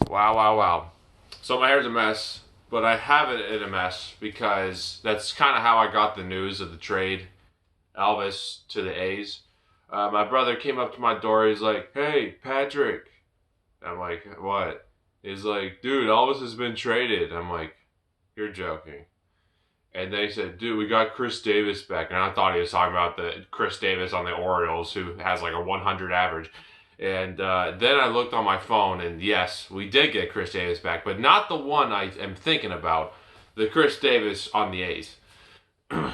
Wow, wow, wow. So my hair's a mess, but I have it in a mess because that's kind of how I got the news of the trade, Elvis to the A's. My brother came up to my door. He's like, "Hey, Patrick." I'm like, "What?" He's like, "Dude, Elvis has been traded." I'm like, "You're joking." And they said, "Dude, we got Khris Davis back." And I thought he was talking about the Khris Davis on the Orioles, who has like a 100 average. And then I looked on my phone, and yes, we did get Khris Davis back, but not the one I am thinking about, the Khris Davis on the A's.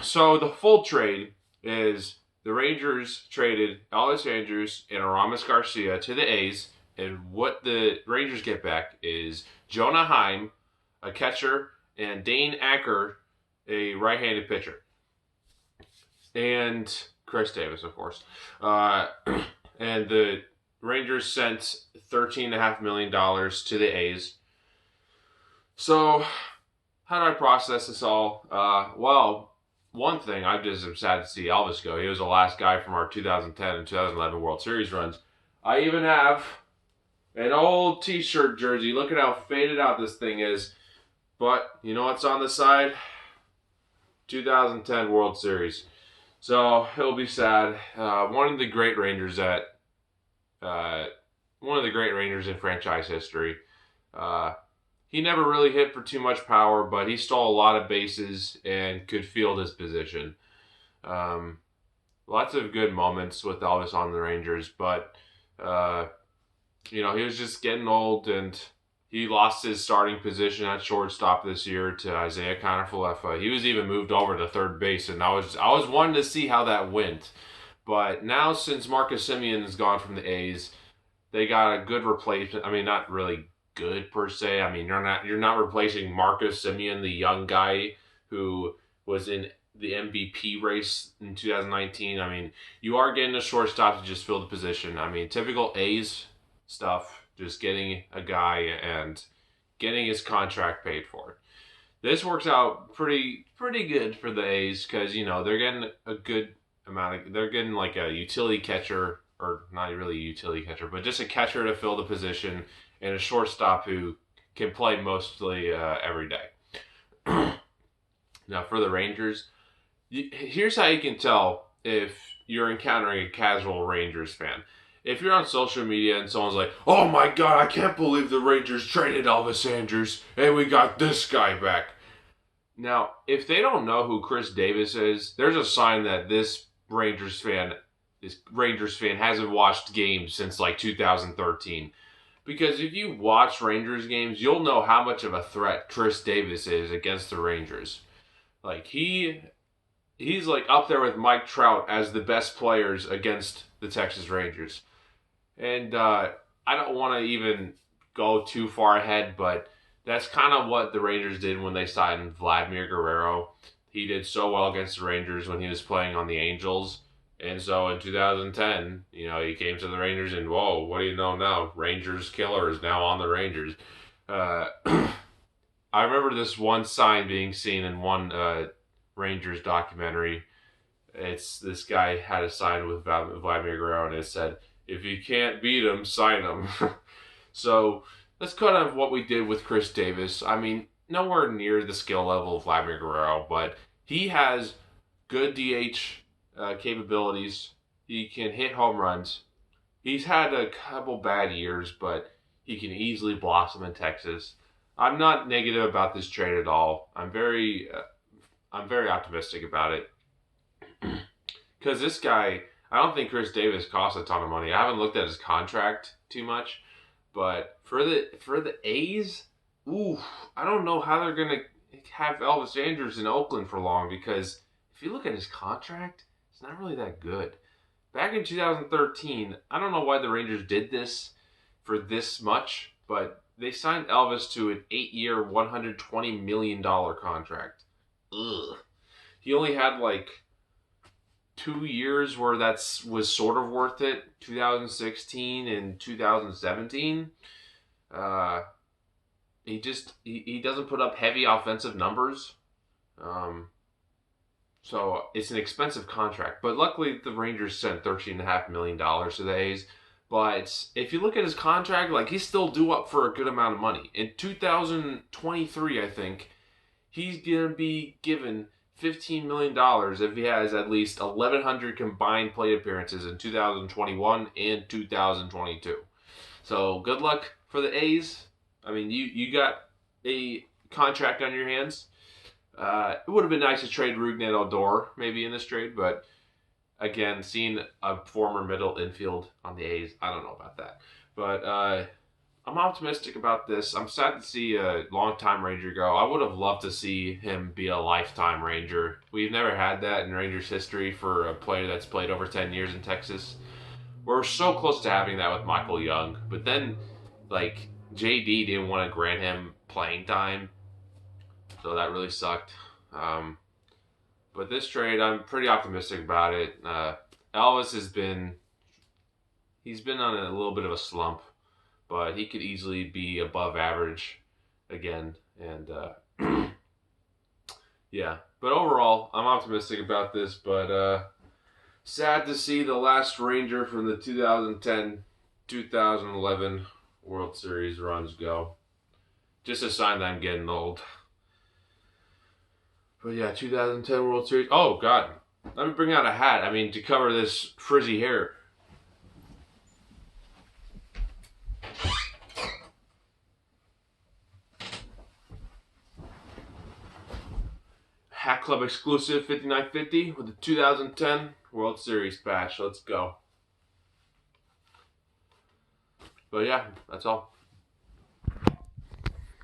So the full trade is the Rangers traded Elvis Andrus and Aramis Garcia to the A's, and what the Rangers get back is Jonah Heim, a catcher, and Dane Acker, a right-handed pitcher, and Khris Davis, of course. Uh, and the Rangers sent $13.5 million to the A's. So, how do I process this all? Well, one thing, I just am sad to see Elvis go. He was the last guy from our 2010 and 2011 World Series runs. I even have an old T-shirt jersey. Look at how faded out this thing is. But you know what's on the side? 2010 World Series. So it'll be sad. One of the great Rangers uh, one of the great Rangers in franchise history. Uh, he never really hit for too much power, but he stole a lot of bases and could field his position. Um, Lots of good moments with Elvis on the Rangers, but uh, he was just getting old, and he lost his starting position at shortstop this year to Isaiah Kiner-Falefa. He was even moved over to third base, and I was wanting to see how that went. But now, since Marcus Semien is gone from the A's, they got a good replacement. I mean, not really good per se. I mean, you're not replacing Marcus Semien, the young guy who was in the MVP race in 2019. I mean, you are getting a shortstop to just fill the position. I mean, typical A's stuff, just getting a guy and getting his contract paid for. This works out pretty good for the A's because they're getting a good amount of, they're getting like a utility catcher, or not really a utility catcher, but just a catcher to fill the position, and a shortstop who can play mostly every day. Now for the Rangers, here's how you can tell if you're encountering a casual Rangers fan. If you're on social media and someone's like, "Oh my God, I can't believe the Rangers traded Elvis Andrus and we got this guy back." Now, if they don't know who Khris Davis is, there's a sign that this Rangers fan hasn't watched games since like 2013. Because if you watch Rangers games, you'll know how much of a threat Khris Davis is against the Rangers. Like he's like up there with Mike Trout as the best players against the Texas Rangers. And I don't want to even go too far ahead, but that's kind of what the Rangers did when they signed Vladimir Guerrero. He did so well against the Rangers when he was playing on the Angels. And so in 2010, he came to the Rangers, and whoa, what do you know now? Rangers killer is now on the Rangers. Uh, I remember this one sign being seen in one Rangers documentary. It's this guy had a sign with Vladimir Guerrero, and it said, "If you can't beat him, sign him." So that's kind of what we did with Khris Davis. I mean, nowhere near the skill level of Vladimir Guerrero, but he has good DH capabilities. He can hit home runs. He's had a couple bad years, but he can easily blossom in Texas. I'm not negative about this trade at all. I'm very optimistic about it. Because this guy, I don't think Khris Davis costs a ton of money. I haven't looked at his contract too much, but for the A's, ooh, I don't know how they're gonna have Elvis Andrus in Oakland for long, because if you look at his contract, it's not really that good. Back in 2013, I don't know why the Rangers did this for this much, but they signed Elvis to an 8-year, $120 million contract. Ugh. He only had like 2 years where that was sort of worth it, 2016 and 2017. Uh, he doesn't put up heavy offensive numbers. Um, so it's an expensive contract. But luckily the Rangers sent $13.5 million to the A's. But if you look at his contract, like he's still due up for a good amount of money. In 2023, I think, he's going to be given $15 million if he has at least 1,100 combined plate appearances in 2021 and 2022. So good luck for the A's. I mean, you got a contract on your hands. It would have been nice to trade Rougned Odor maybe in this trade, but again, seeing a former middle infield on the A's, I don't know about that. But I'm optimistic about this. I'm sad to see a longtime Ranger go. I would have loved to see him be a lifetime Ranger. We've never had that in Rangers history for a player that's played over 10 years in Texas. We're so close to having that with Michael Young. But then, like, JD didn't want to grant him playing time. So that really sucked. But this trade, I'm pretty optimistic about it. Elvis he's been on a little bit of a slump, but he could easily be above average again. And yeah, but overall, I'm optimistic about this. But sad to see the last Ranger from the 2010-2011 World Series runs go. Just a sign that I'm getting old. But yeah, 2010 World Series. Oh, God. Let me bring out a hat. I mean, to cover this frizzy hair. Hat Club exclusive 5950 with the 2010 World Series patch. Let's go. But yeah, that's all.